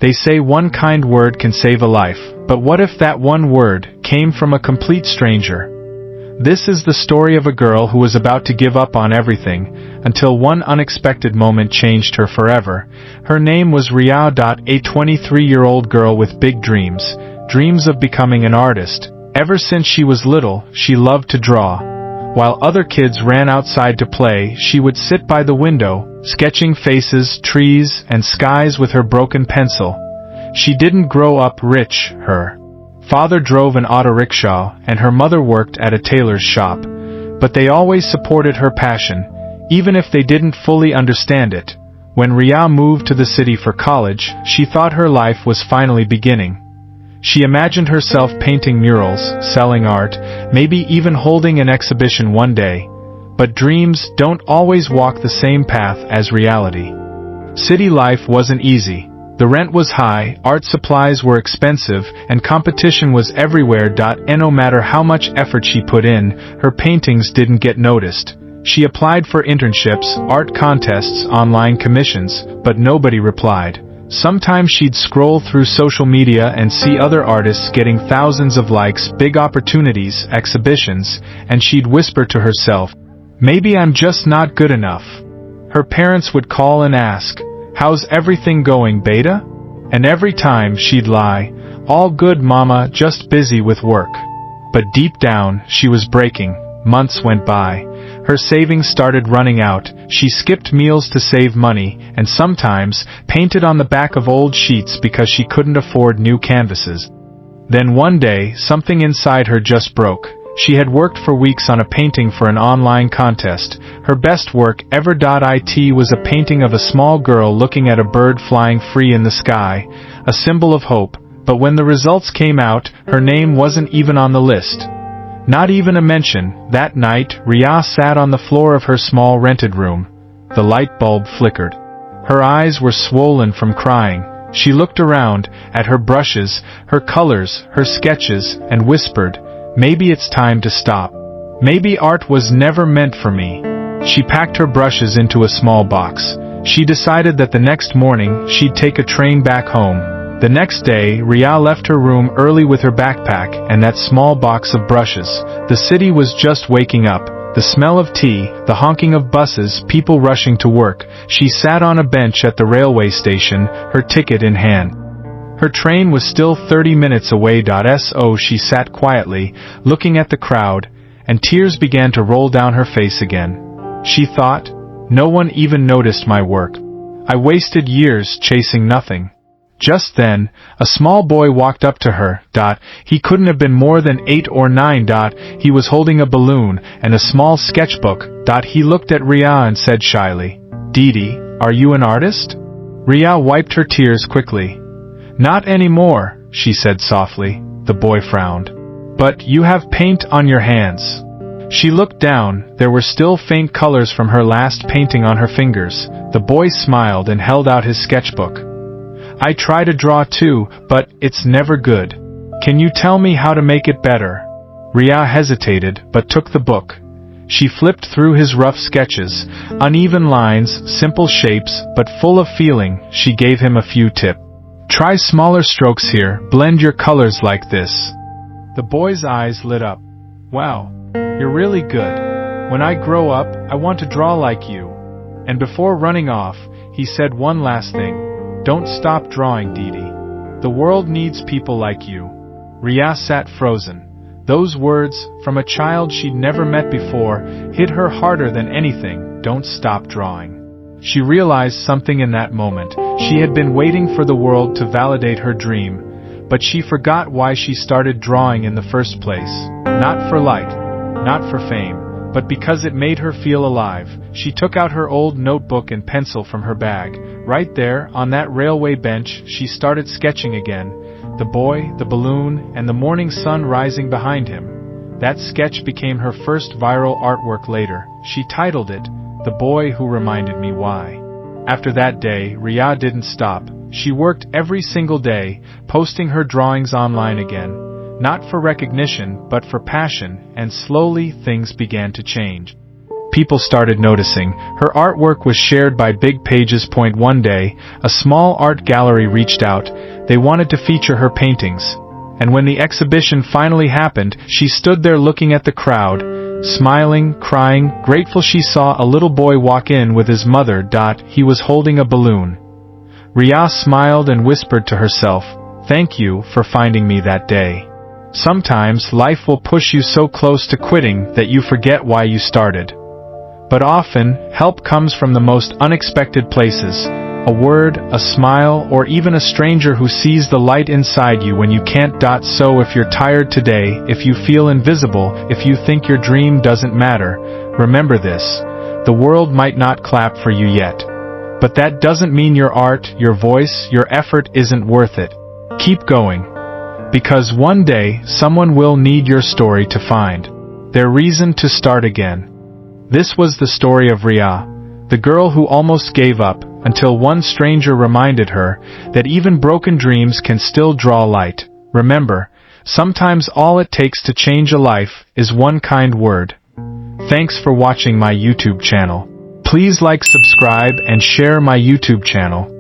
They say one kind word can save a life, but what if that one word came from a complete stranger? This is the story of a girl who was about to give up on everything, until one unexpected moment changed her forever. Her name was Riya. A 23-year-old girl with big dreams, dreams of becoming an artist. Ever since she was little, she loved to draw. While other kids ran outside to play, she would sit by the window, sketching faces, trees, and skies with her broken pencil. She didn't grow up rich. Her father drove an auto rickshaw, and her mother worked at a tailor's shop. But they always supported her passion, even if they didn't fully understand it. When Riya moved to the city for college, she thought her life was finally beginning. She imagined herself painting murals, selling art, maybe even holding an exhibition one day. But dreams don't always walk the same path as reality. City life wasn't easy. The rent was high, art supplies were expensive, and competition was everywhere. And no matter how much effort she put in, her paintings didn't get noticed. She applied for internships, art contests, online commissions, but nobody replied. Sometimes she'd scroll through social media and see other artists getting thousands of likes, big opportunities, exhibitions, and she'd whisper to herself, "Maybe I'm just not good enough." Her parents would call and ask, "How's everything going, beta?" And every time she'd lie, "All good, mama, just busy with work." But deep down, she was breaking. Months went by. Her savings started running out. She skipped meals to save money, and sometimes painted on the back of old sheets because she couldn't afford new canvases. Then one day, something inside her just broke. She had worked for weeks on a painting for an online contest. Her best work ever. It was a painting of a small girl looking at a bird flying free in the sky, a symbol of hope. But when the results came out, her name wasn't even on the list. Not even a mention. That night, Riya sat on the floor of her small rented room. The light bulb flickered. Her eyes were swollen from crying. She looked around, at her brushes, her colors, her sketches, and whispered, "Maybe it's time to stop. Maybe art was never meant for me." She packed her brushes into a small box. She decided that the next morning, she'd take a train back home. The next day, Riya left her room early with her backpack and that small box of brushes. The city was just waking up. The smell of tea, the honking of buses, people rushing to work. She sat on a bench at the railway station, her ticket in hand. Her train was still 30 minutes away. So she sat quietly, looking at the crowd, and tears began to roll down her face again. She thought, "No one even noticed my work. I wasted years chasing nothing." Just then, a small boy walked up to her. He couldn't have been more than 8 or 9. He was holding a balloon and a small sketchbook. He looked at Riya and said shyly, "Didi, are you an artist?" Riya wiped her tears quickly. "Not anymore," she said softly. The boy frowned. "But you have paint on your hands." She looked down. There were still faint colors from her last painting on her fingers. The boy smiled and held out his sketchbook. "I try to draw too, but it's never good. Can you tell me how to make it better?" Riya hesitated, but took the book. She flipped through his rough sketches, uneven lines, simple shapes, but full of feeling. She gave him a few tips. "Try smaller strokes here, blend your colors like this." The boy's eyes lit up. "Wow, you're really good. When I grow up, I want to draw like you." And before running off, he said one last thing. "Don't stop drawing, Didi. The world needs people like you." Riya sat frozen. Those words, from a child she'd never met before, hit her harder than anything. Don't stop drawing. She realized something in that moment. She had been waiting for the world to validate her dream, but she forgot why she started drawing in the first place. Not for light, not for fame, but because it made her feel alive. She took out her old notebook and pencil from her bag. Right there, on that railway bench, she started sketching again. The boy, the balloon, and the morning sun rising behind him. That sketch became her first viral artwork later. She titled it, "The Boy Who Reminded Me Why." After that day, Riya didn't stop. She worked every single day, posting her drawings online again. Not for recognition, but for passion, and slowly things began to change. people started noticing. Her artwork was shared by big pages. One day, a small art gallery reached out. They wanted to feature her paintings. And when the exhibition finally happened, she stood there looking at the crowd, smiling, crying, grateful. She saw a little boy walk in with his mother. He was holding a balloon. Riya smiled and whispered to herself, "Thank you for finding me that day." Sometimes life will push you so close to quitting that you forget why you started. But often, help comes from the most unexpected places. A word, a smile, or even a stranger who sees the light inside you when you can't. So if you're tired today, if you feel invisible, if you think your dream doesn't matter, remember this: the world might not clap for you yet. But that doesn't mean your art, your voice, your effort isn't worth it. Keep going. Because one day, someone will need your story to find their reason to start again. This was the story of Riya, the girl who almost gave up, until one stranger reminded her that even broken dreams can still draw light. Remember, sometimes all it takes to change a life is one kind word. Thanks for watching my YouTube channel. Please like, subscribe, and share my YouTube channel.